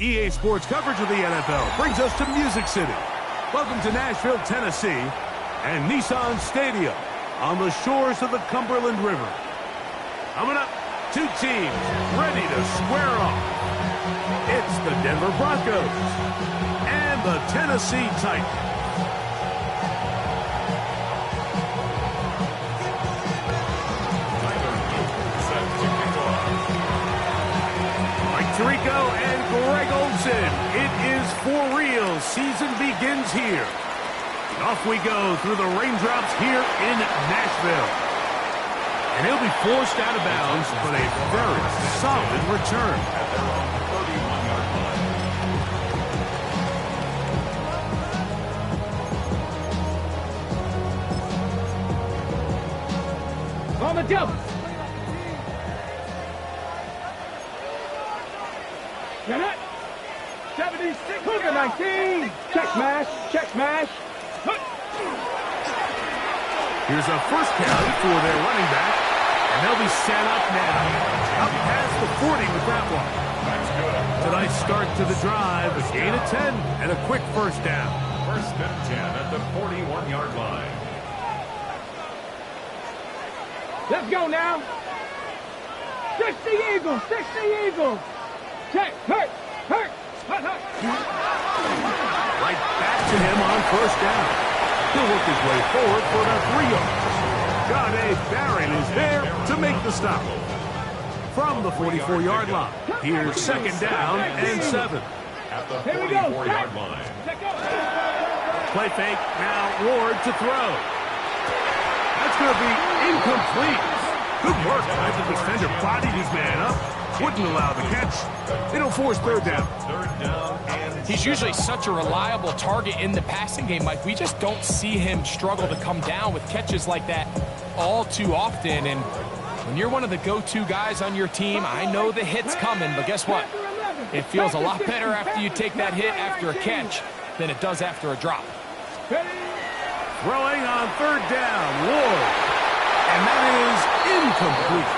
EA Sports coverage of the NFL brings us to Music City. Welcome to Nashville, Tennessee, and Nissan Stadium on the shores of the Cumberland River. Coming up, two teams ready to square off. It's the Denver Broncos and the Tennessee Titans. Rico and Greg Olsen. It is for real. Season begins here. And off we go through the raindrops here in Nashville. And he'll be forced out of bounds, but a very solid return. At their own 31-yard line. On the double. Get it. 76. Cougar 19. Check smash. Check smash. Here's a first carry for their running back. And they'll be set up now. Up past the 40 with that one. Tonight's start to the drive. A gain of 10 and a quick first down. First and 10 at the 41-yard line. Let's go now. 60 Eagles. 60 Eagles. Check, hurt. Right back to him on first down. He'll work his way forward for about 3 yards. Gade Barron is there to make the stop. From the 44-yard line, here's second down and 7. At the 44-yard line. Play fake, now Ward to throw. That's going to be incomplete. Good work. The defender bodied his man up. Wouldn't allow the catch. It'll force third down. He's usually such a reliable target in the passing game, Mike. We just don't see him struggle to come down with catches like that all too often. And when you're one of the go-to guys on your team, I know the hit's coming, but guess what? It feels a lot better after you take that hit after a catch than it does after a drop. Throwing on third down, Ward. And that is incomplete.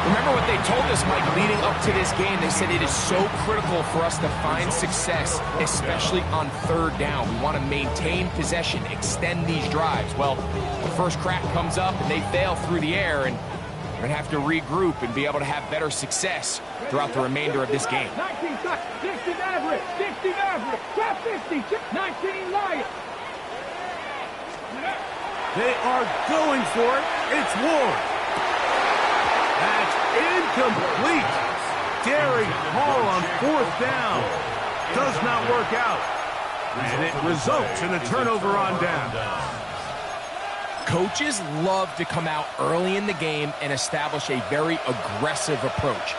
Remember what they told us, Mike, leading up to this game. They said it is so critical for us to find success, especially on third down. We want to maintain possession, extend these drives. Well, the first crack comes up and they fail through the air, and we're going to have to regroup and be able to have better success throughout the remainder of this game. 19 touch, 60 average, 60 average, 50, 19 Lions. They are going for it. It's Ward. That's incomplete. Daring Hall on fourth down. Does not work out. And it results in a turnover on down. Coaches love to come out early in the game and establish a very aggressive approach.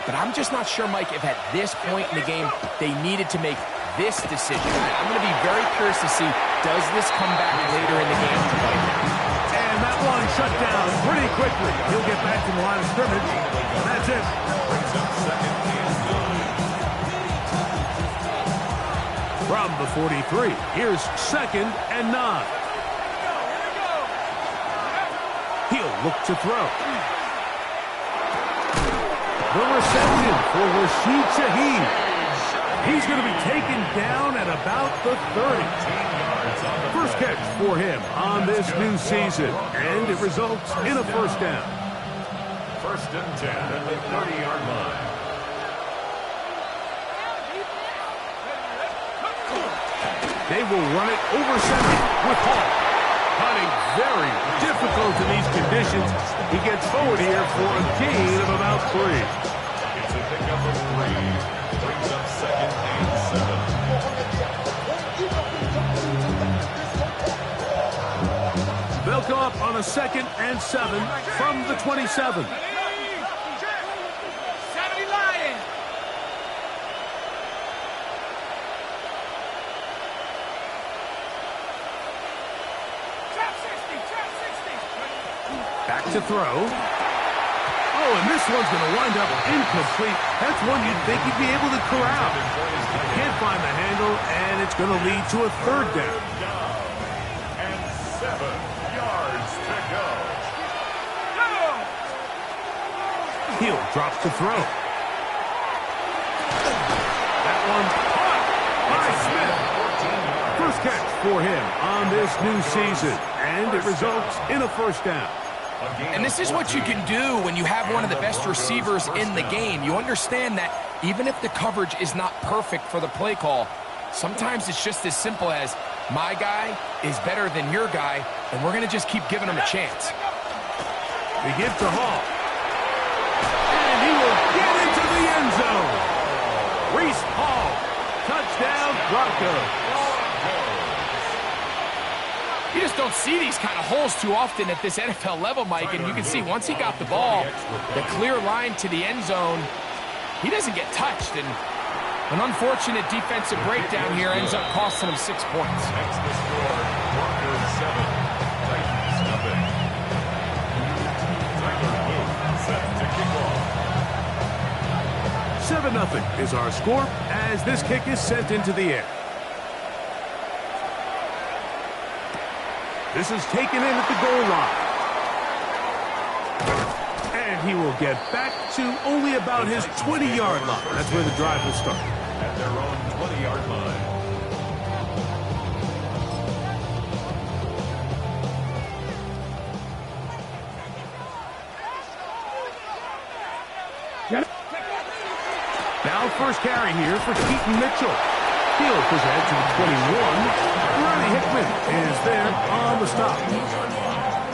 But I'm just not sure, Mike, if at this point in the game they needed to make this decision. I'm going to be very curious to see, does this come back later in the game to bite them? And that one shut down pretty quickly. He'll get back to the line of scrimmage. That's it. From the 43, here's 2nd and 9. He'll look to throw. The reception for Rashid Shaheed. He's going to be taken down at about the 30. First catch for him on this new season, and it results in a first down. 1st and 10 at the 30-yard line. They will run it over center with Hall. Hunting very difficult in these conditions. He gets forward here for a gain of about 3. It's a pickup of 3. Brings up 2nd and 7. They'll come up on a 2nd and 7 from the 27. 70 Lions. Back to throw. Oh, and this one's going to wind up incomplete. That's one you'd think he'd be able to corral. Can't find the handle, and it's going to lead to a 3rd down. And 7 yards to go. He'll drop to throw. That one's caught by Smith. First catch for him on this new season, and it results in a first down. And this is what you can do when you have one of the best receivers in the game. You understand that even if the coverage is not perfect for the play call, sometimes it's just as simple as, my guy is better than your guy, and we're going to just keep giving him a chance. They give to Hall. And he will get into the end zone. Reese Hall. Touchdown, Broncos. You just don't see these kind of holes too often at this NFL level, Mike, and you can see once he got the ball, the clear line to the end zone, he doesn't get touched, and an unfortunate defensive breakdown here ends up costing him 6 points. Next to score, Broncos 7, Titans nothing. Tyler Luke set to kick off. 7-0 is our score as this kick is sent into the air. This is taken in at the goal line. And he will get back to only about his 20-yard line. That's where the drive will start. At their own 20-yard line. Now first carry here for Keaton Mitchell. He'll present to the 21. Ronnie Hickman is there on the stop.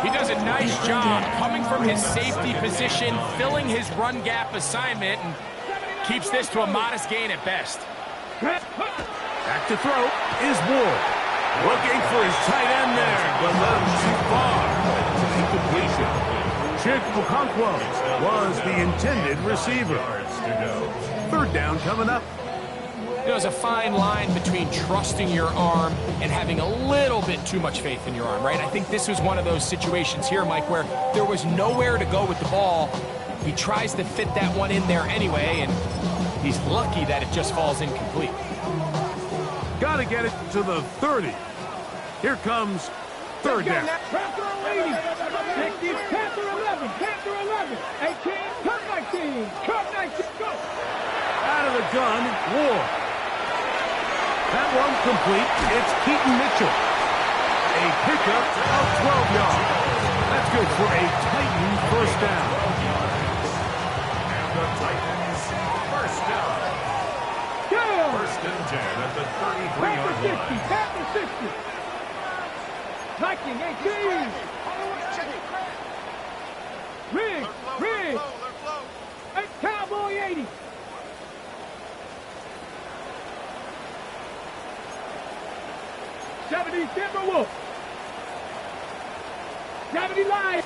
He does a nice job coming from his safety position, filling his run gap assignment, and keeps this to a modest gain at best. Back to throw is Ward. Looking for his tight end there, but left too far. Incompletion. Chick Okonkwo was the intended receiver. 3rd down coming up. There's a fine line between trusting your arm and having a little bit too much faith in your arm, right? I think this was one of those situations here, Mike, where there was nowhere to go with the ball. He tries to fit that one in there anyway, and he's lucky that it just falls incomplete. Got to get it to the 30. Here comes 3rd down. Panther 11, 18, Cut 19. Go. Out of the gun, Ward. That one complete. It's Keaton Mitchell. A pickup of 12 yards. That's good for a Titan first down. And the Titans first down. Go. First and 10 at the 33-yard line. Tap the 60. Viking 18. Rig. And Cowboy 80. '70 Timberwolf. 70 Lions.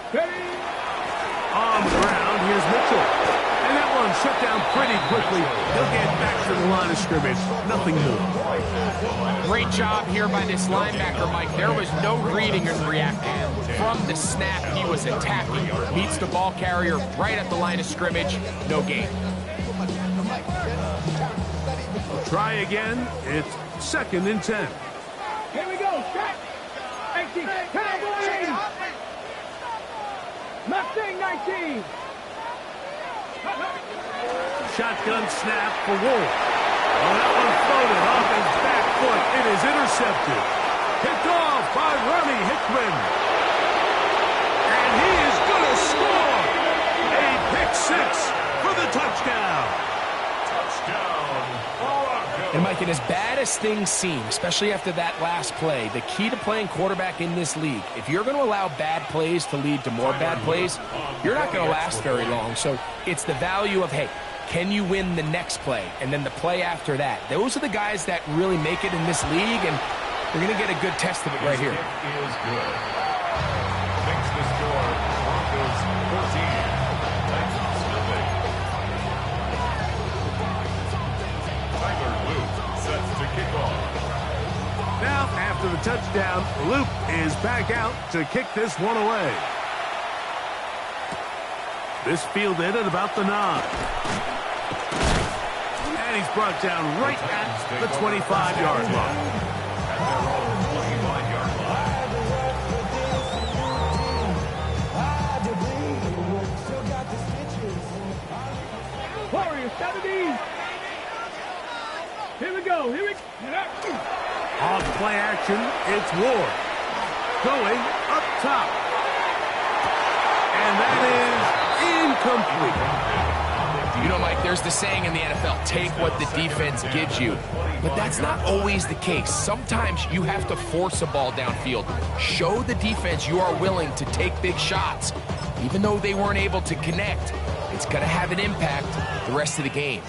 On the ground, here's Mitchell. And that one shut down pretty quickly. He'll get back to the line of scrimmage. Nothing more. Great job here by this linebacker, Mike. There was no reading and reacting. From the snap, he was attacking. Meets the ball carrier right at the line of scrimmage. No gain. Try again. It's 2nd and 10. Here we go. Check. 18. Cowboy 80. Mustang 19. Shotgun snap for Wolf. Oh, that one floated off his back foot. It is intercepted. Picked off by Ronnie Hickman. And he is going to score. A pick 6 for the touchdown. Touchdown. And Mike, and as bad as things seem, especially after that last play, the key to playing quarterback in this league, if you're going to allow bad plays to lead to more bad plays, you're not going to last very long. So it's the value of, hey, can you win the next play? And then the play after that. Those are the guys that really make it in this league, and we're going to get a good test of it right here. It is good. Makes the score Broncos 14. Titans nothing. Tyler Luke sets to kick off. Now, after the touchdown, Luke is back out to kick this one away. This fielded at about the 9. And he's brought down right at the 25-yard line. At their own 25-yard line. Warriors 70. Here we go. Off play action, it's Ward. Going up top. And that is incomplete. You know, Mike, there's the saying in the NFL, take what the defense gives you. But that's not always the case. Sometimes you have to force a ball downfield. Show the defense you are willing to take big shots. Even though they weren't able to connect, it's going to have an impact the rest of the game.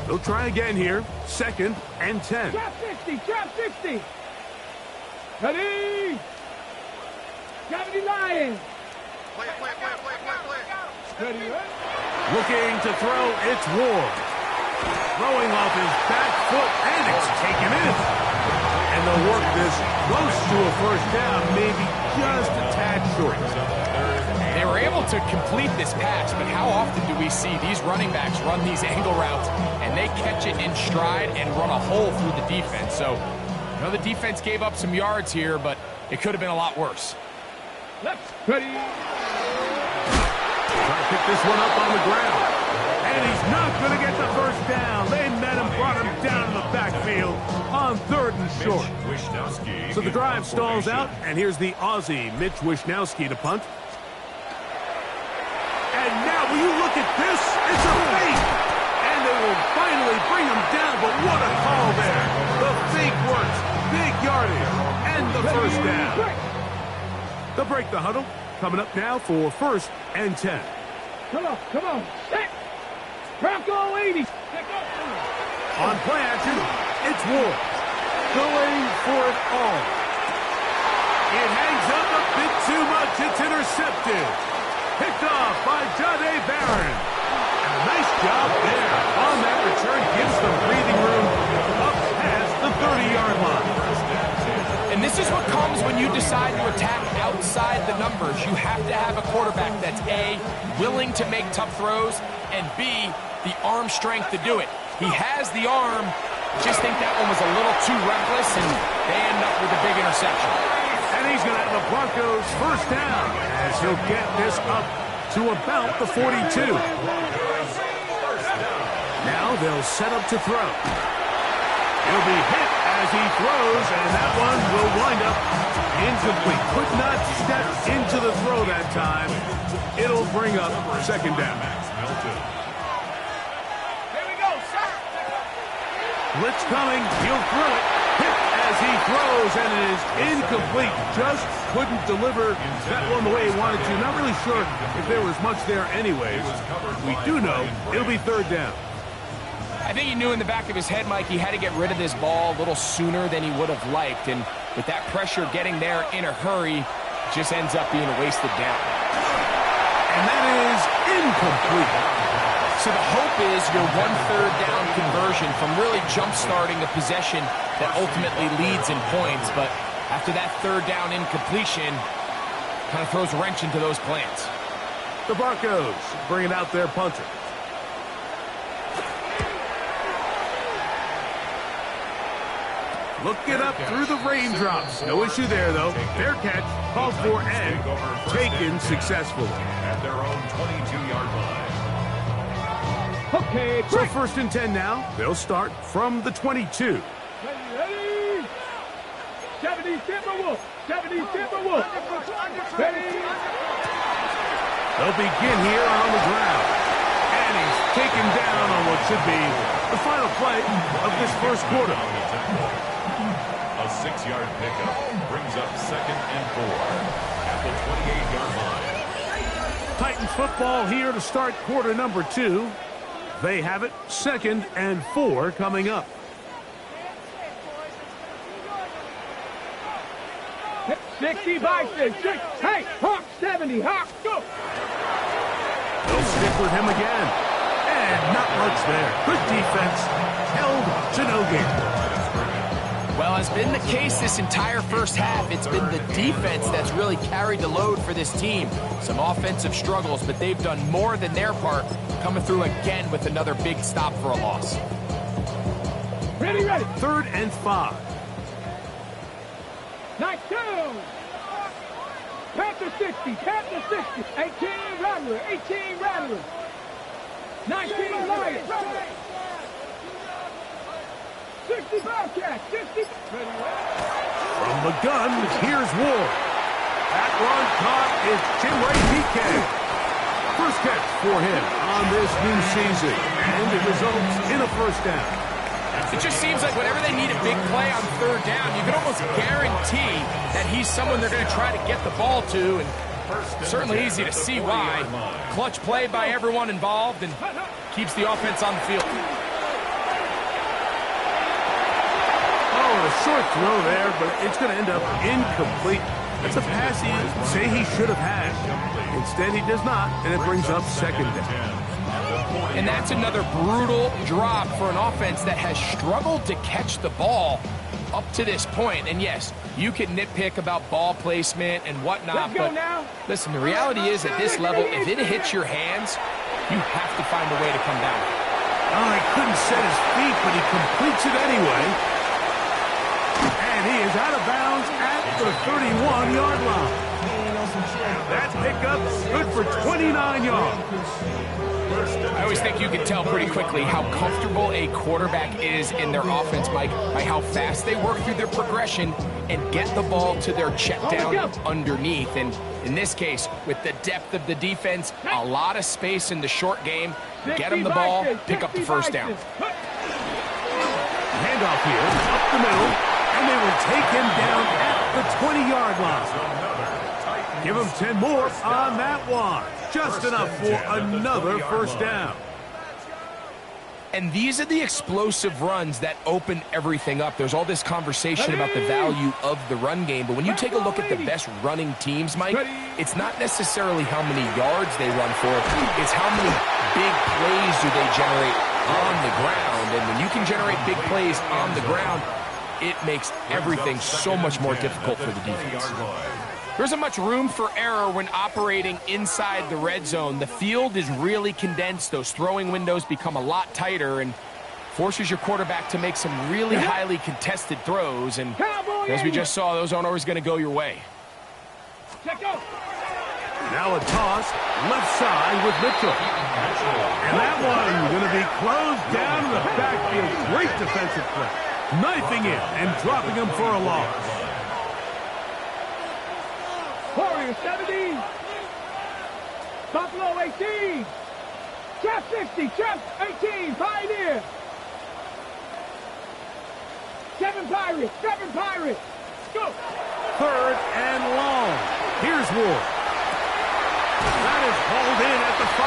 They'll try again here. 2nd and 10. Drop 60. Drop 60. Ready. 70 Lions. Play. Ready. Looking to throw, it's Ward. Throwing off his back foot, and it's taken in. And they'll work this close to a first down, maybe just a tad short. They were able to complete this pass, but how often do we see these running backs run these angle routes and they catch it in stride and run a hole through the defense? So, you know, the defense gave up some yards here, but it could have been a lot worse. Let's ready. Trying to pick this one up on the ground. And he's not going to get the first down. They met him, brought him down in the backfield on 3rd and short. So the drive stalls out, and here's the Aussie, Mitch Wishnowsky, to punt. And now, will you look at this? It's a fake. And they will finally bring him down, but what a call there. The fake works. Big yardage. And the first down. They'll break the huddle. Coming up now for 1st and 10. Come on. Set. Bronco 80. On play action, it's Ward. Going for it all. It hangs up a bit too much. It's intercepted. Picked off by Jahdae Barron. And a nice job there. On that return, gives them breathing room up past the 30-yard line. And this is what comes when you decide to attack outside the numbers. You have to have a quarterback that's A, willing to make tough throws, and B, the arm strength to do it. He has the arm, Just think that one was a little too reckless, and they end up with a big interception. And he's going to have the Broncos first down as he'll get this up to about the 42. Now they'll set up to throw. He'll be hit as he throws, and that one will wind up incomplete. Could not step into the throw that time. It'll bring up second down. Here we go, shot. Blitz coming. He'll throw it. Hit as he throws, and it is incomplete. Just couldn't deliver that one the way he wanted to. Not really sure if there was much there anyways. We do know it'll be third down. I think he knew in the back of his head, Mike, he had to get rid of this ball a little sooner than he would have liked. And with that pressure getting there in a hurry, it just ends up being a wasted down. And that is incomplete. So the hope is your 1/3 down conversion from really jump-starting a possession that ultimately leads in points. But after that third down incompletion, kind of throws a wrench into those plans. The Broncos bringing out their punter. Look it up through the raindrops. No issue there, though. Fair catch, called for and taken successfully. At their own 22-yard line. Okay, So first and 10 now. They'll start from the 22. Ready? 70 Timberwolves. 70 Timberwolves. Ready? They'll begin here on the ground. And he's taken down on what should be the final play of this first quarter. A 6-yard pickup brings up 2nd and 4 at the 28-yard line. Titans football here to start quarter number 2. They have it 2nd and 4 coming up. Hit 60 Bison. Hey, Hawk 70. Hawk, go. They'll stick with him again. And not much there. Good defense. Held to no gain. Well, has been the case this entire first half. It's been the defense that's really carried the load for this team. Some offensive struggles, but they've done more than their part, coming through again with another big stop for a loss. Ready. 3rd and 5. Nice two. Panther 60. 18 Rattler. 19 Lions. 60 Bobcats. 60. From the gun, here's Ward. That one caught is Chinway PK. First catch for him on this new season. And it results in a first down. It just seems like whenever they need a big play on 3rd down, you can almost guarantee that he's someone they're going to try to get the ball to, and certainly easy to see why. Clutch play by everyone involved and keeps the offense on the field. Oh, a short throw there, but it's going to end up incomplete. That's a pass he say he should have had. Instead, he does not, and it brings up 2nd down. And that's another brutal drop for an offense that has struggled to catch the ball up to this point. And yes, you can nitpick about ball placement and whatnot, but listen, the reality is at this level, if it hits your hands, you have to find a way to come down. Oh, he couldn't set his feet, but he completes it anyway. And he is out of bounds at the 31-yard line. That pickup good for 29 yards. I always think you can tell pretty quickly how comfortable a quarterback is in their offense, Mike, by how fast they work through their progression and get the ball to their check down underneath. And in this case, with the depth of the defense, a lot of space in the short game, get them the ball, pick up the first down. Handoff here, up the middle, and they will take him down at the 20-yard line. Give him 10 more on that one. Just enough for another first down. And these are the explosive runs that open everything up. There's all this conversation about the value of the run game, but when you take a look at the best running teams, Mike, it's not necessarily how many yards they run for, it's how many big plays do they generate on the ground. And when you can generate big plays on the ground, it makes everything so much more difficult for the defense. There isn't much room for error when operating inside the red zone. The field is really condensed. Those throwing windows become a lot tighter, and forces your quarterback to make some really highly contested throws, and as we just saw, those aren't always going to go your way. Now a toss, left side with Mitchell. And that one going to be closed down in the backfield. Great defensive play. Knifing in and dropping him for a loss. Warrior 70. Buffalo 18. Chef 60. Chef 18. Pioneer. 7 Pirates. 7 Pirates. Go. 3rd and long. Here's Ward. That is hauled in at the 5.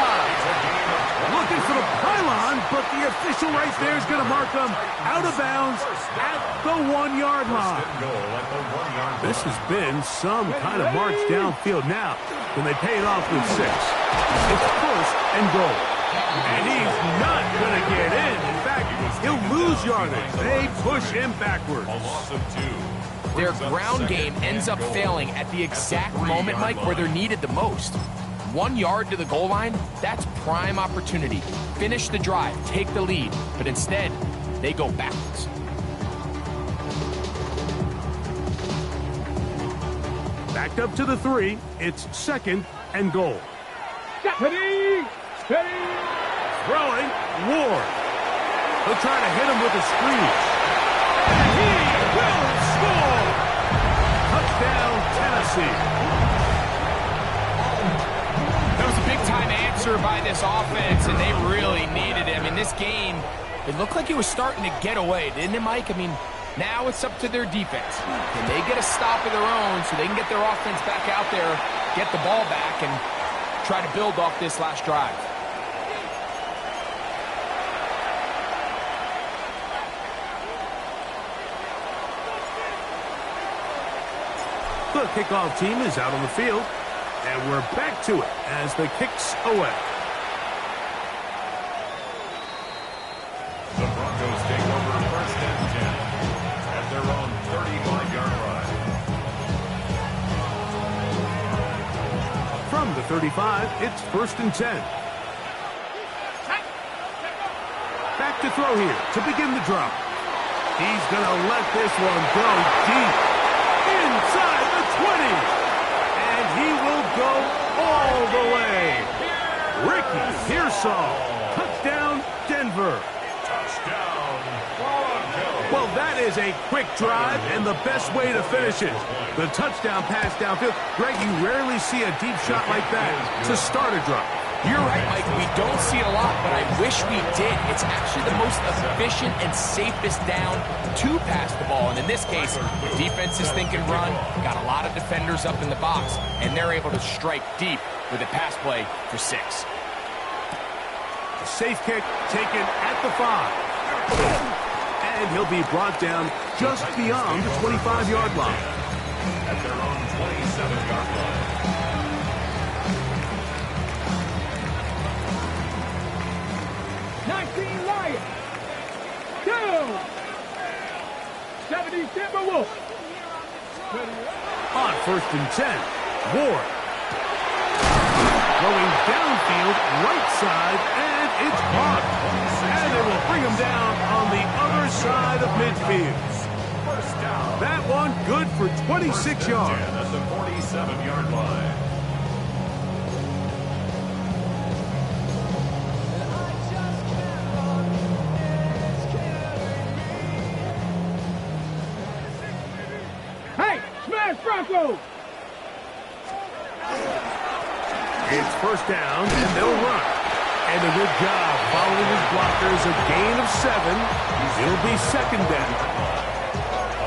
Looking for the pylon, but the official right there is going to mark them out of bounds at the 1-yard line. This has been some kind of march downfield now. Can they pay it off with 6? It's 1st and goal. And he's not going to get in. In fact, he'll lose yardage. They push him backwards. Their ground game ends up failing at the exact moment, Mike, where they're needed the most. 1 yard to the goal line, that's prime opportunity. Finish the drive, take the lead, but instead, they go backwards. Backed up to the 3, it's 2nd and goal. Steady! Steady! Throwing, Ward. He'll try to hit him with a screen. And he will score! Touchdown, Tennessee. That was a big-time answer by this offense, and they really needed it. I mean, this game, it looked like it was starting to get away, didn't it, Mike? I mean, now it's up to their defense. Can they get a stop of their own so they can get their offense back out there, get the ball back, and try to build off this last drive? The kickoff team is out on the field, and we're back to it as the kick's away. The Broncos take over 1st and 10 at their own 35-yard line. From the 35, it's 1st and 10. Back to throw here to begin the drop. He's going to let this one go deep. Inside the 20. And he will go all the way. Ricky Pearsall. Touchdown, Denver. Touchdown, Broncos. Well, that is a quick drive and the best way to finish it. The touchdown pass downfield. Greg, you rarely see a deep shot like that to start a drive. You're right, Mike. We don't see it a lot, but I wish we did. It's actually the most efficient and safest down to pass the ball. And in this case, the defense is thinking run, got a lot of defenders up in the box, and they're able to strike deep with a pass play for 6. A safe kick taken at the 5. And he'll be brought down just beyond the 25-yard line. At their own 27-yard line. 19 Lions. 2. 70 Timberwolves. On 1st and 10, Ward. Going downfield, right side, and it's caught. And they will bring him down on the other side of midfield. First down. That one good for 26 yards. At the 47-yard line. Broncos. It's 1st down, and they'll run. And a good job following his blockers. A gain of 7. It'll be 2nd down.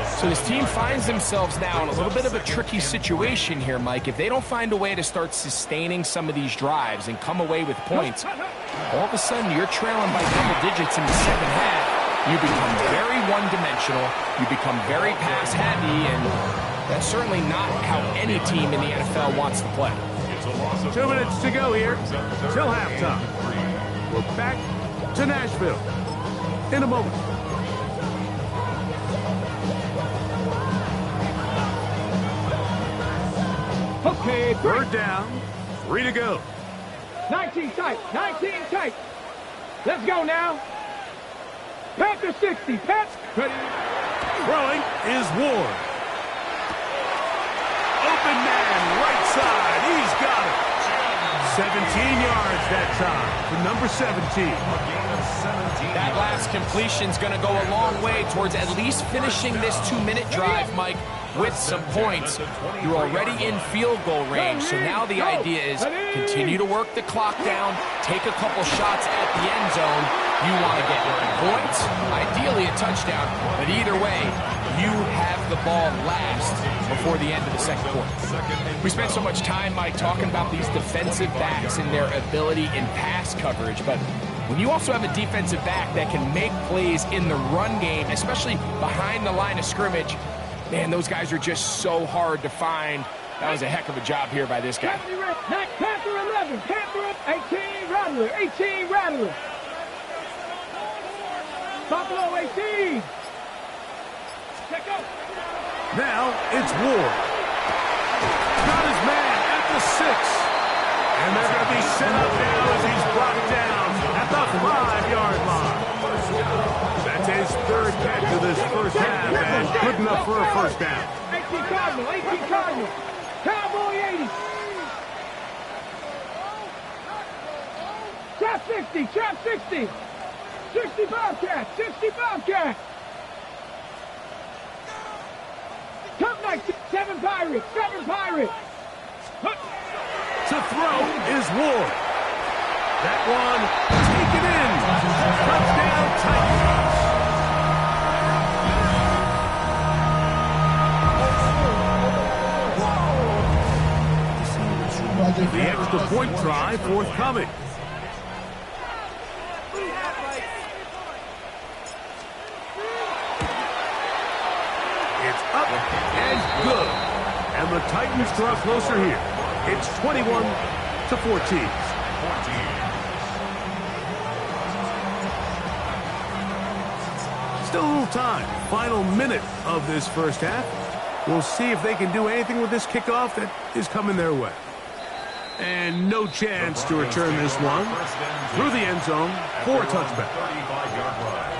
So this team finds themselves now in a little bit of a tricky situation here, Mike. If they don't find a way to start sustaining some of these drives and come away with points, all of a sudden you're trailing by double digits in the 2nd half. You become very one-dimensional. You become very pass-heavy, and that's certainly not how any team in the NFL wants to play. 2 minutes to go here till halftime. We're back to Nashville in a moment. Okay, 3rd down, 3 to go. 19 tight, 19 tight. Let's go now. Panther 60. Ready. Throwing is Ward. Open man, right side. He's got it. 17 yards that time to number 17. That last completion's going to go a long way towards at least finishing this 2-minute drive, Mike, with some points. You're already in field goal range, so now the idea is continue to work the clock down, take a couple shots at the end zone. You want to get points, ideally a touchdown, but either way, you have the ball last before the end of the second quarter. We spent so much time, Mike, talking about these defensive backs and their ability in pass coverage, but when you also have a defensive back that can make plays in the run game, especially behind the line of scrimmage, man, those guys are just so hard to find. That was a heck of a job here by this guy. Panther 11. Panther 18. Rattler. 18. Rattler. Buffalo 18. Check out. Now it's Ward. Got his man at the 6. And they're going to be set up now as he's brought down at the 5-yard line. That's his third catch of this first half, and good enough for a first down. 18 Cardinal. 18 Cardinal. Cowboy 80. Trap 60. Trap 60. 65 catch. 65 catch. Cup night. 7 Pirates. 7 Pirates. To throw is Ward. That one taken in. Touchdown Titans. The extra point try forthcoming. It's up and good. And the Titans draw closer here. It's 21-14. Still a little time. Final minute of this first half. We'll see if they can do anything with this kickoff that is coming their way. And no chance to return this one. Through the end zone for a touchback. 35-yard run.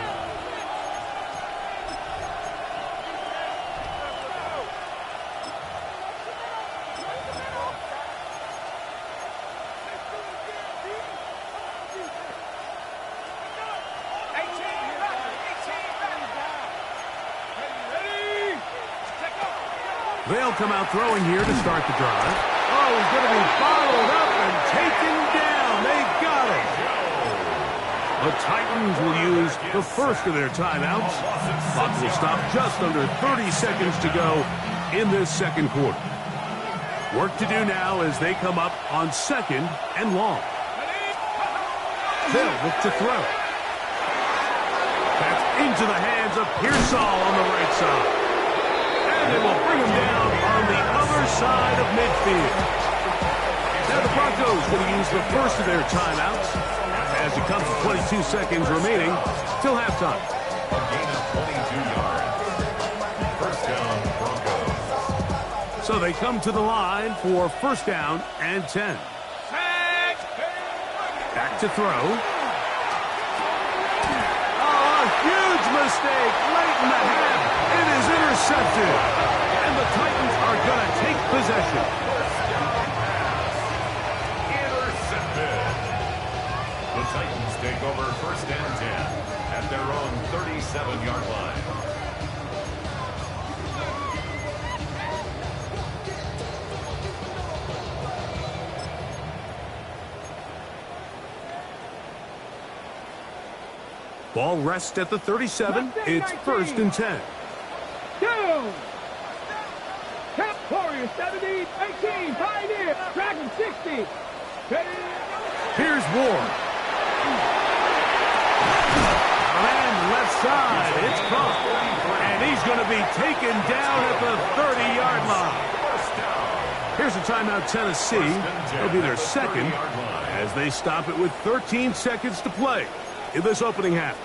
They'll come out throwing here to start the drive. Oh, he's going to be followed up and taken down. They got it. The Titans will use the first of their timeouts. Clock will stop just under 30 seconds to go in this second quarter. Work to do now as they come up on 2nd and long. They'll look to throw. That's into the hands of Pearsall on the right side. And they will bring him down on the other side of midfield. Now the Broncos going to use the first of their timeouts as it comes to 22 seconds remaining till halftime. A gain of 22 yards. First down, Broncos. So they come to the line for first down and 10. Back to throw. Oh, a huge mistake late in the half. It is intercepted. And the Titans are going to take possession. Intercepted. The Titans take over first and 10 at their own 37-yard line. Ball rests at the 37. It's first and 10. Down. Cap Warrior 17, 18, Pioneer, Dragon 60. Here's Ward. And left side, it's caught. And he's going to be taken down at the 30-yard line. Here's a timeout, Tennessee. It'll be their second as they stop it with 13 seconds to play in this opening half.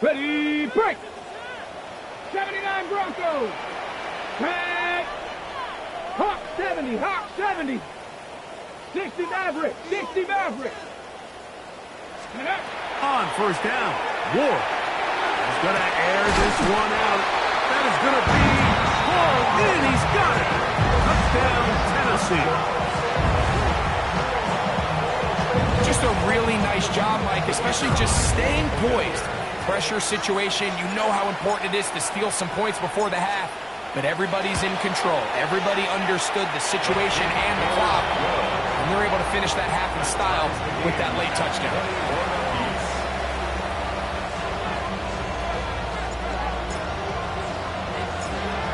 Ready, break. Broncos. Tag. Hawk 70, Hawk 70. 60 Maverick, 60 Maverick. On first down, Ward is going to air this one out. That is going to be hauled in. He's got it. Touchdown, Tennessee. Just a really nice job, Mike, especially just staying poised. Pressure situation, you know how important it is to steal some points before the half, but everybody's in control. Everybody understood the situation and the clock, and they're able to finish that half in style with that late touchdown.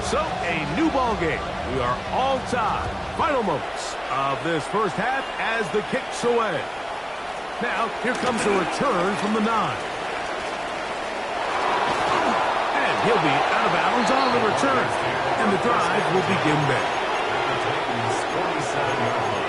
So, a new ball game. We are all tied. Final moments of this first half as the kick's away. Now, here comes a return from the 9. And he'll be out of bounds on the return. And the drive will begin there. The Titans' 47-yard line.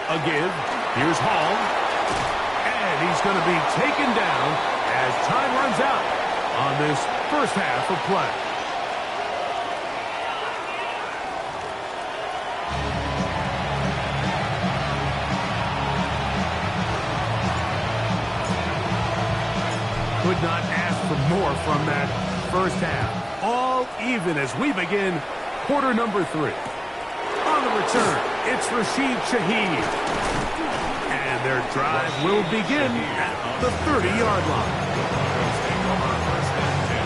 A give. Here's Hall. And he's going to be taken down as time runs out on this first half of play. Could not ask for more from that first half. All even as we begin quarter number 3. On the return, it's Rashid Shaheed. And their drive will begin at the 30-yard line. Take over first and 10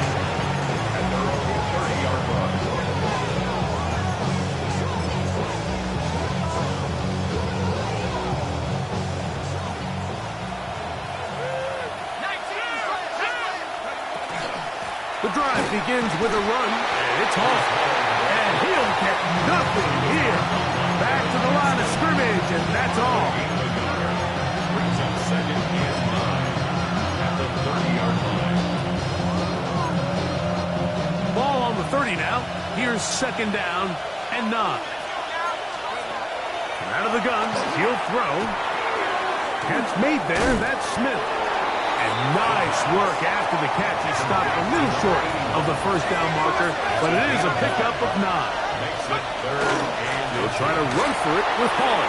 at their own 30-yard line. The drive begins with a run, and it's Hall. And he'll get nothing here. Back to the line of scrimmage, and that's all. Brings up second and 9 at the 30-yard line. Ball on the 30 now. Here's second down and 9. Out of the gun, he'll throw. Catch made there, that's Smith. And nice work after the catch. He stopped a little short of the first down marker, but it is a pickup of 9. Makes it third and They'll try to run for it with Hall.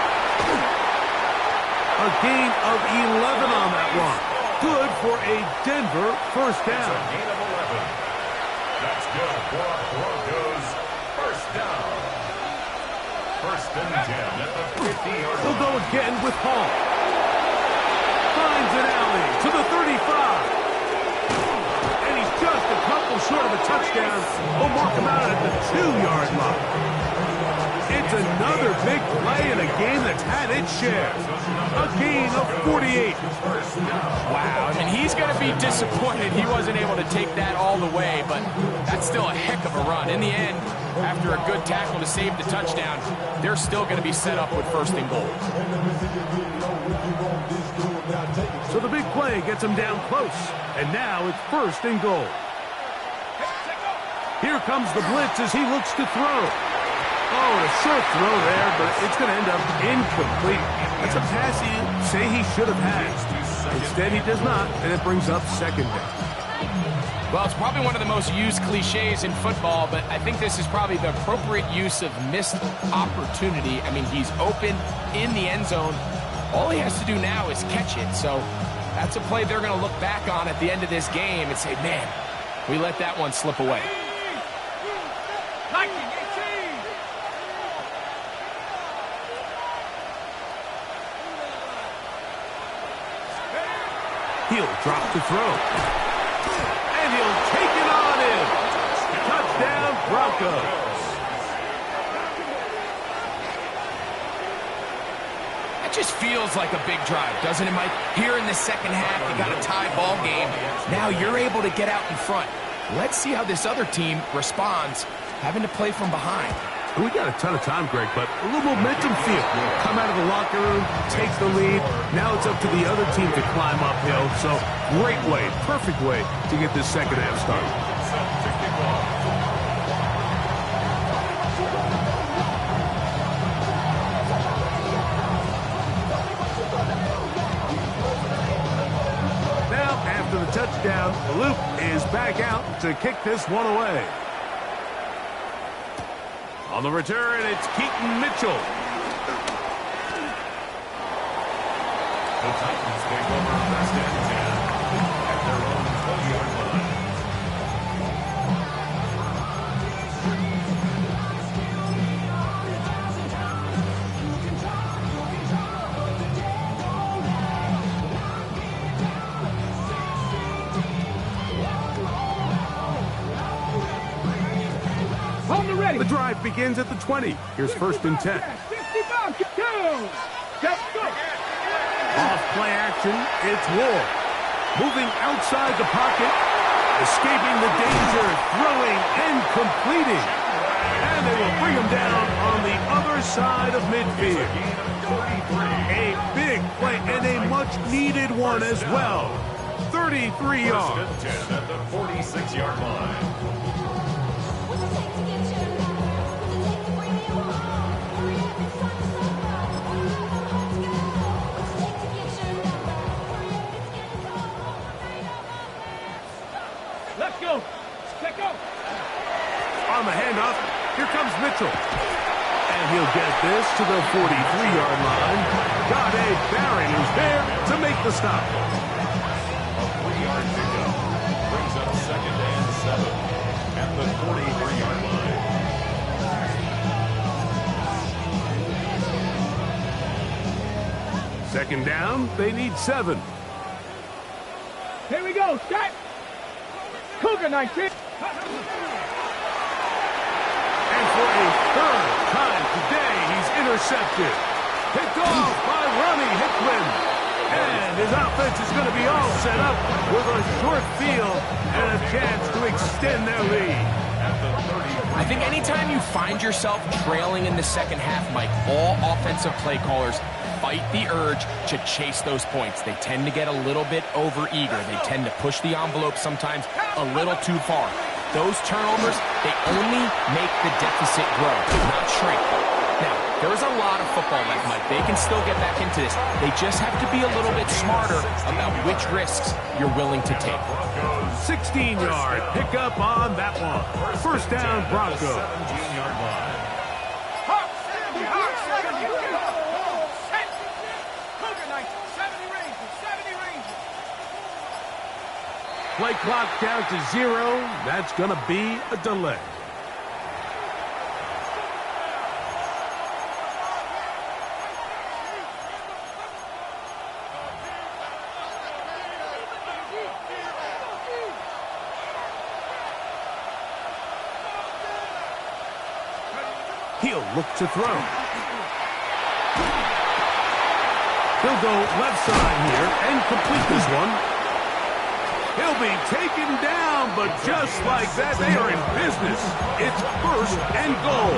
A gain of 11 on that one. Good for a Denver first it's a down. gain of 11. That's good for a Broncos first down. First and 10 at the 50-yard They'll line. go again with Hall. Finds an alley to the 35. And he's just a couple short of a touchdown. We'll mark him out at the 2-yard line. It's another big play in a game that's had its share. A gain of 48. Wow, I mean, he's going to be disappointed he wasn't able to take that all the way, but that's still a heck of a run. In the end, after a good tackle to save the touchdown, they're still going to be set up with first and goal. So the big play gets him down close. And now it's first and goal. Here comes the blitz as he looks to throw. Oh, a short throw there, but it's going to end up incomplete. That's a pass you say he should have had. Instead, he does not, and it brings up second down. Well, it's probably one of the most used cliches in football, but I think this is probably the appropriate use of missed opportunity. I mean, he's open in the end zone. All he has to do now is catch it. So that's a play they're going to look back on at the end of this game and say, man, we let that one slip away. He'll drop to throw. And he'll take it on in. Touchdown, Broncos. That just feels like a big drive, doesn't it, Mike? Here in the second half, you got a tie ball game. Now you're able to get out in front. Let's see how this other team responds, having to play from behind. We got a ton of time, Greg, but a little momentum feel. Come out of the locker room, take the lead. Now it's up to the other team to climb uphill. So great way, perfect way to get this second half started. Now, after the touchdown, Luke is back out to kick this one away. On the return, it's Keaton Mitchell. The Titans take over first and 10 at their own 20-yard line. The drive begins at the 20. Here's first and 10. Off play action, it's Ward. Moving outside the pocket, escaping the danger, throwing and completing. And they will bring him down on the other side of midfield. A big play and a much-needed one as well. 33 yards. First and 10 at the 46-yard line. Let's go. Let's go. On the handoff, here comes Mitchell. And he'll get this to the 43-yard line. Gade Barron is there to make the stop. A 3-yard pickup brings up second and 7 at the 43-yard line. Second down, they need 7. Here we go. Set. Cougar 19. And for a third time today, he's intercepted. Picked off by Ronnie Hickman. And his offense is going to be all set up with a short field and a chance to extend their lead. I think anytime you find yourself trailing in the second half, Mike, all offensive play callers fight the urge to chase those points. They tend to get a little bit overeager. They tend to push the envelope sometimes a little too far. Those turnovers, they only make the deficit grow, not shrink. Now, there's a lot of football left, Mike. They can still get back into this. They just have to be a little bit smarter about which risks you're willing to take. 16-yard pickup on that one. First down, Broncos. 17-yard line. Play clock down to 0. That's going to be a delay. He'll look to throw. He'll go left side here and complete this one. He'll be taken down, but just like that, they are in business. It's first and goal.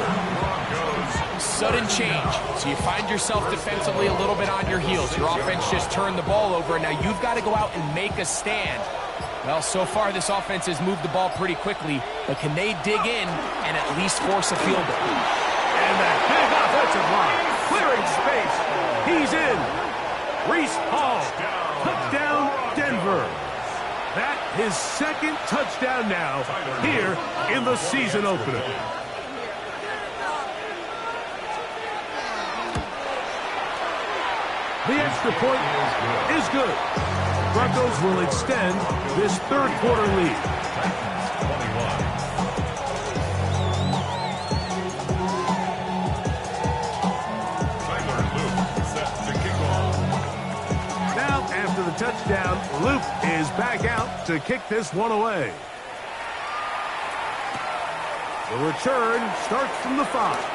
Sudden change. So you find yourself defensively a little bit on your heels. Your offense just turned the ball over, and now you've got to go out and make a stand. Well, so far this offense has moved the ball pretty quickly, but can they dig in and at least force a field goal? And that big offensive line, clearing space. He's in. Reese Hall, touchdown, Denver. That his second touchdown now here in the season opener. The extra point is good. Broncos will extend this third quarter lead. Now, after the touchdown, Luke is back out to kick this one away. The return starts from the 5.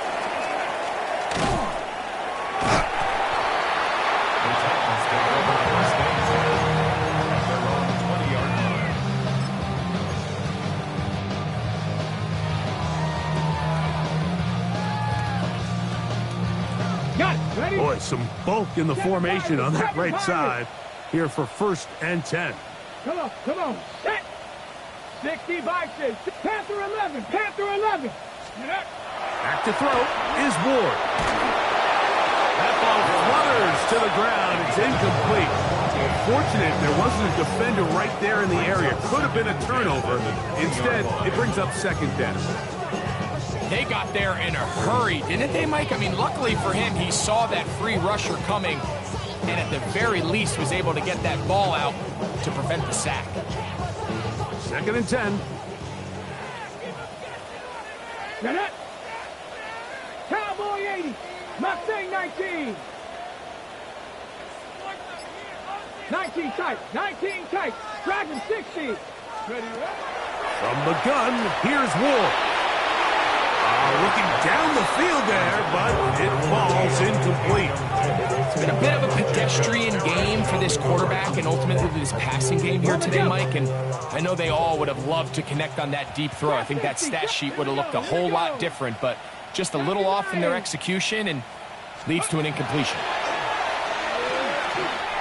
Boy, some bulk in the formation on that right side here for 1st and 10. Come on, set. 60 boxes. Panther 11, Panther 11. Back to throw is Ward. That ball flutters to the ground. It's incomplete. Fortunate there wasn't a defender right there in the area. Could have been a turnover. Instead, it brings up 2nd down. They got there in a hurry, didn't they, Mike? I mean, luckily for him, he saw that free rusher coming and at the very least was able to get that ball out to prevent the sack. 2nd and 10. Cowboy 80. Mustang 19. 19 tight. 19 tight. Dragon 60. Ready? From the gun, here's Ward. Looking down the field there, but it falls incomplete. It's been a bit of a pedestrian game for this quarterback and ultimately this passing game here today, Mike. And I know they all would have loved to connect on that deep throw. I think that stat sheet would have looked a whole lot different, but just a little off in their execution and leads to an incompletion.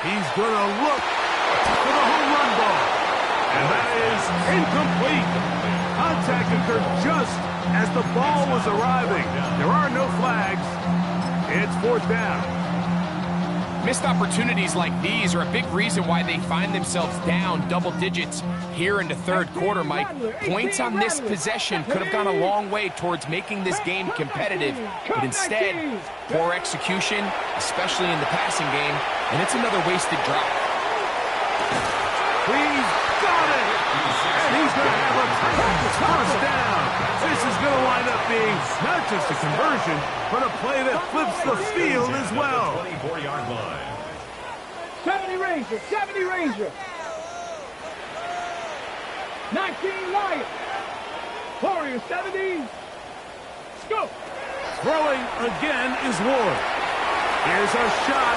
He's going to look for the home run ball. And that is incomplete. Contact occurred just as the ball was arriving. There are no flags. It's 4th down. Missed opportunities like these are a big reason why they find themselves down double digits here in the 3rd quarter, Mike. Points on this possession could have gone a long way towards making this game competitive, but instead, poor execution, especially in the passing game, and it's another wasted drive. He's got it! And he's going to have a 1st down. This is going to wind up being not just a conversion, but a play that flips the field as well. 24-yard line. 70 Ranger, 70 Ranger. 19 Lion. Warrior 70. Go. Throwing again is Ward. Here's a shot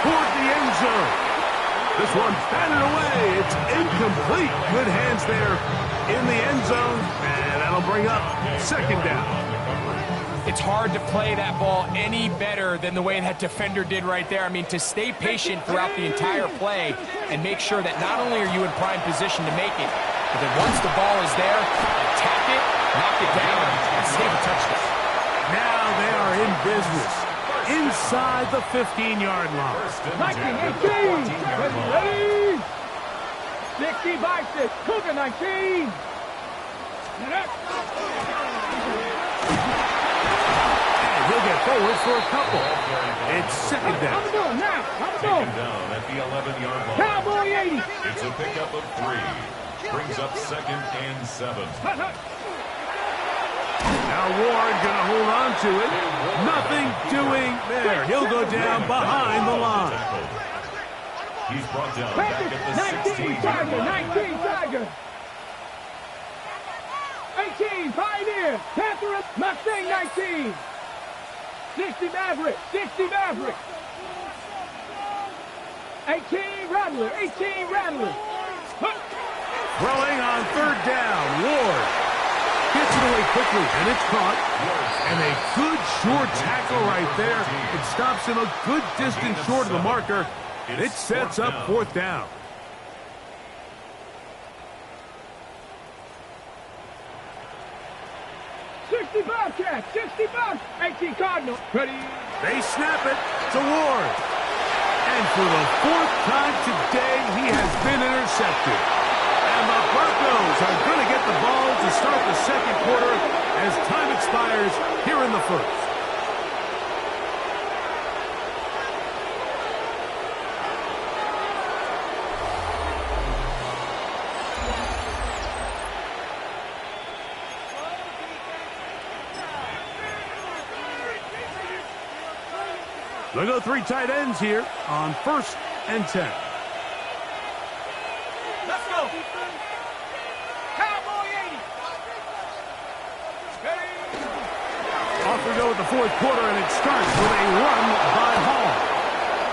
toward the end zone. This one batted away. It's incomplete. Good hands there in the end zone. And that'll bring up 2nd down. It's hard to play that ball any better than the way that defender did right there. I mean, to stay patient throughout the entire play and make sure that not only are you in prime position to make it, but then once the ball is there, attack it, knock it down, and save a touchdown. Now they are in business inside the 15-yard line. 19, 18. Ready? 60 boxes. Cougar 19. He'll get forward for a couple. It's 2nd down. I'm going now. Taken down at the 11-yard line. Cowboy 80. It's a pickup of 3. Brings up 2nd and 7. Now Ward going to hold on to it. Nothing doing there. He'll go down behind the line. He's brought down back at the 16-yard line. 19 Tiger. 18 Pioneer. Panther Mustang 19. 60 Maverick. 60 Maverick. 18 Rattler. 18 Rattler. Throwing on 3rd down. Ward gets it away quickly, and it's caught. And a good short tackle right there. It stops him a good distance short of the marker. It sets up 4th down. Bobcat, 60 bucks. 18 Cardinal. Ready? They snap it to Ward. And for the 4th time today, he has been intercepted. And the Broncos are going to get the ball to start the 2nd quarter as time expires here in the 1st. They'll go 3 tight ends here on 1st and 10. Let's go. Cowboy 80. Off we go with the 4th quarter, and it starts with a run by Hall.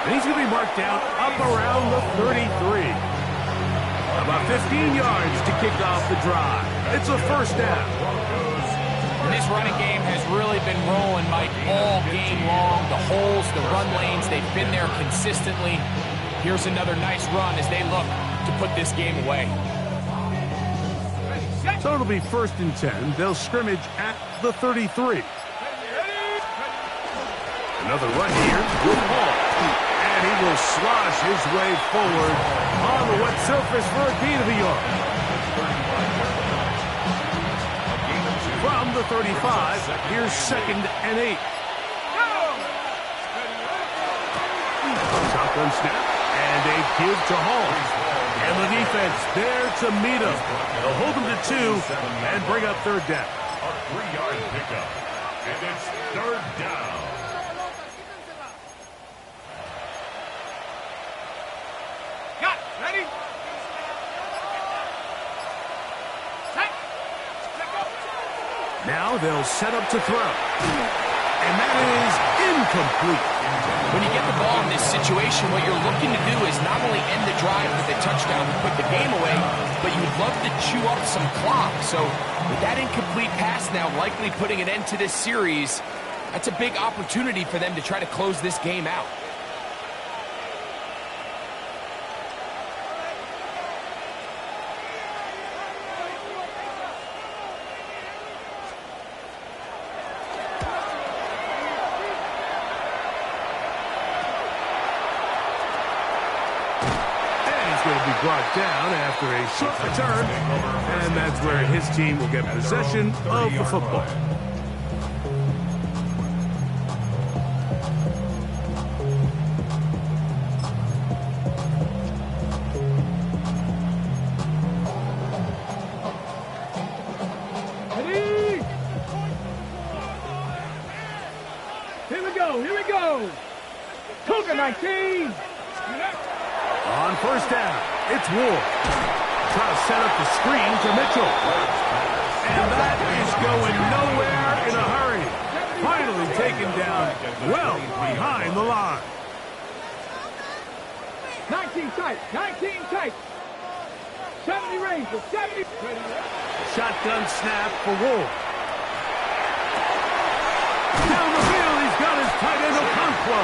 And he's going to be marked down up around the 33. About 15 yards to kick off the drive. It's a 1st down. this running game has really been rolling, Mike, all game long. The holes, the run lanes, they've been there consistently. Here's another nice run as they look to put this game away. So it'll be 1st and 10. They'll scrimmage at the 33. Another run here with Hall. And he will slosh his way forward on the wet surface for a gain of a yard. From the 35, here's 2nd and 8. Shotgun snap and a give to Hall. And the defense there to meet him. They'll hold him to 2 and bring up 3rd down. A 3-yard pickup. And it's 3rd down. Got it. Ready? Set. Now they'll set up to throw. And that is incomplete. When you get the ball in this situation, what you're looking to do is not only end the drive with a touchdown to put the game away, but you would love to chew up some clock. So with that incomplete pass now likely putting an end to this series, that's a big opportunity for them to try to close this game out. Going to be brought down after a short return, and that's where his team will get possession of the football. Ready? Here we go. Cougar 19. On 1st down, it's Ward. Try to set up the screen to Mitchell. And that is going nowhere in a hurry. Finally taken down well behind the line. 19 tight. 70 range for 70. Shotgun snap for Ward. Down the field, he's got his tight end Okonkwo.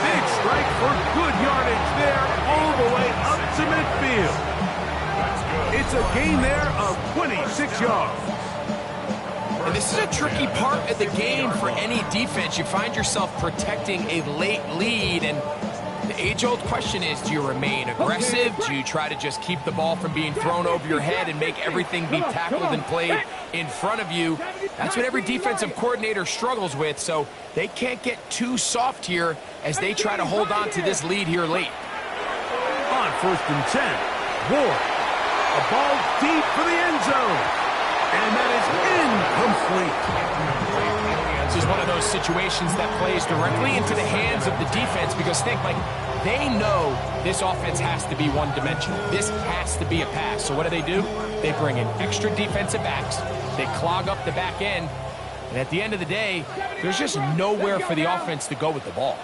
Big strike for good yardage there all the way up to midfield. It's a gain there of 26 yards. And this is a tricky part of the game for any defense. You find yourself protecting a late lead, and the age-old question is, do you remain aggressive? Do you try to just keep the ball from being thrown over your head and make everything be tackled and played in front of you? That's what every defensive coordinator struggles with, so they can't get too soft here as they try to hold on to this lead here late. On 1st and 10, Ward. A ball deep for the end zone. And that is incomplete. This is one of those situations that plays directly into the hands of the defense because think, like, they know this offense has to be one-dimensional. This has to be a pass. So what do? They bring in extra defensive backs. They clog up the back end. And at the end of the day, there's just nowhere for the offense to go with the ball.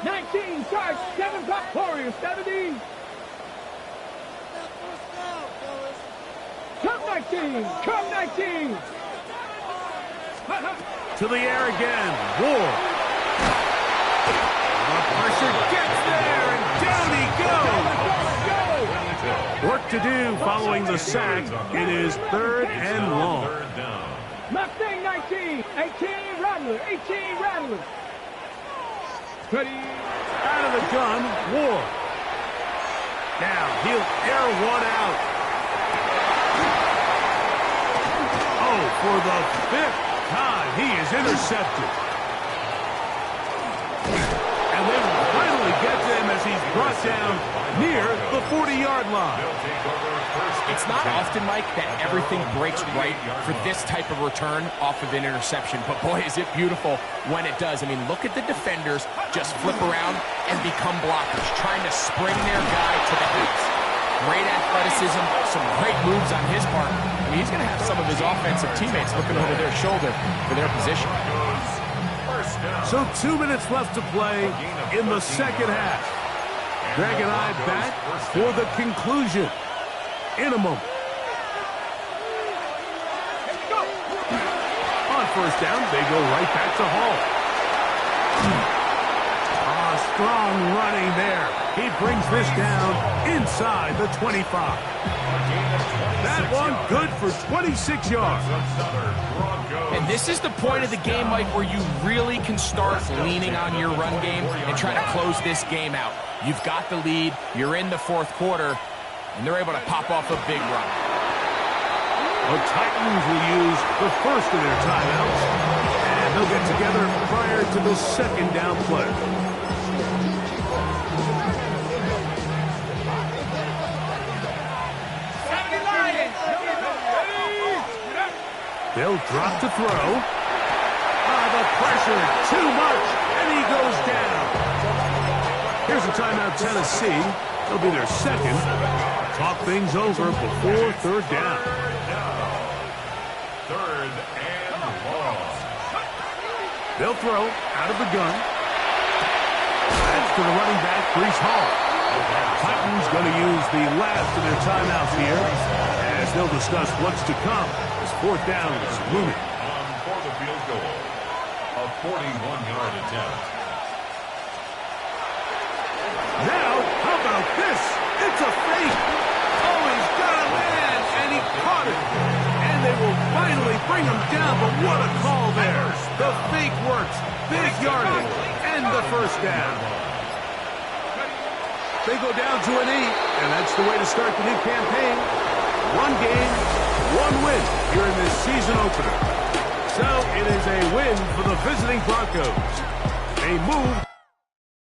19 charge, 7 block Warriors, 70. Come 19. To the air again, Ward. The pressure gets there, and down he goes. Work to do following the sack. It is 3rd and long. Mustang 19, 18 Rattler. Ready? Out of the gun, Ward. Now he'll air one out. Oh, for the 5th time, he is intercepted. And they will finally get to him as he's brought down near the 40-yard line. It's not often, Mike, that everything breaks right for this type of return off of an interception. But, boy, is it beautiful when it does. I mean, look at the defenders just flip around and become blockers, trying to spring their guy to the house. Great athleticism, some great moves on his part. I mean, he's going to have some of his offensive teammates looking over their shoulder for their position. So 2 minutes left to play in the second half. Greg and I back for the conclusion in a moment. first down. They go right back to Hall. Strong running there. He brings this down inside the 25. That one good for 26 yards. And this is the point of the game, Mike, where you really can start leaning on your run game and try to close this game out. You've got the lead. You're in the fourth quarter, and they're able to pop off a big run. The Titans will use the first of their timeouts, and they'll get together prior to the second down play. They'll drop to throw. The pressure, too much, and he goes down. Here's a timeout, Tennessee. It'll be their second. Talk things over before third down. Third and long. They'll throw out of the gun. That's to the running back, Breece Hall. Titans going to use the last of their timeouts here as they'll discuss what's to come. Fourth down is looming. For the field goal, a 41-yard attempt. Now, how about this? It's a fake. Oh, he's got a man, and he caught it. And they will finally bring him down, but what a call there. The fake works. Big yardage, and the first down. They go down to an 8, and that's the way to start the new campaign. One game, one win here in this season opener. So it is a win for the visiting Broncos. They move